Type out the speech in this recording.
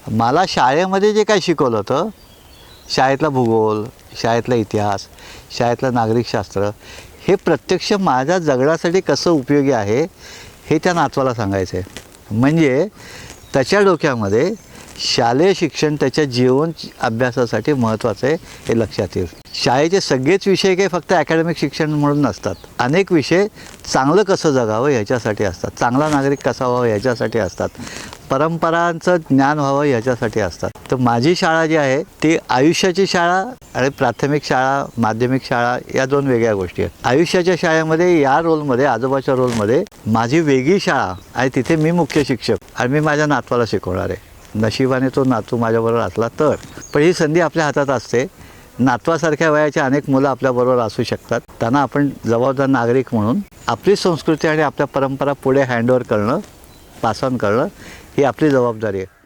मला शाळेमध्ये जे काही शिकवलं होतं, शाळेतला भूगोल, शाळेतला इतिहास, शाळेतलं नागरिकशास्त्र, हे प्रत्यक्ष माझ्या जगण्यासाठी कसं उपयोगी आहे हे त्या नातवाला सांगायचं आहे. म्हणजे त्याच्या डोक्यामध्ये शालेय शिक्षण त्याच्या जीवन अभ्यासासाठी महत्त्वाचं आहे हे लक्षात येईल. शाळेचे सगळेच विषय काही फक्त अकॅडमिक शिक्षण म्हणून नसतात. अनेक विषय चांगलं कसं जगावं ह्याच्यासाठी असतात, चांगला नागरिक कसा व्हावा ह्याच्यासाठी असतात, परंपरांचं ज्ञान व्हावं ह्याच्यासाठी असतात. तर माझी शाळा जी आहे ती आयुष्याची शाळा आणि प्राथमिक शाळा, माध्यमिक शाळा या दोन वेगळ्या गोष्टी आहेत. आयुष्याच्या शाळेमध्ये या रोलमध्ये, आजोबाच्या रोलमध्ये माझी वेगळी शाळा आणि तिथे मी मुख्य शिक्षक आणि मी माझ्या नातवाला शिकवणार आहे. नशिबाने तो नातू माझ्याबरोबर असला तर. पण ही संधी आपल्या हातात असते. नातवासारख्या वयाचे अनेक मुलं आपल्याबरोबर असू शकतात. त्यांना आपण जबाबदार नागरिक म्हणून आपली संस्कृती आणि आपल्या परंपरा पुढे हँडओव्हर करणं, पास ऑन करणं ही आपली जबाबदारी आहे.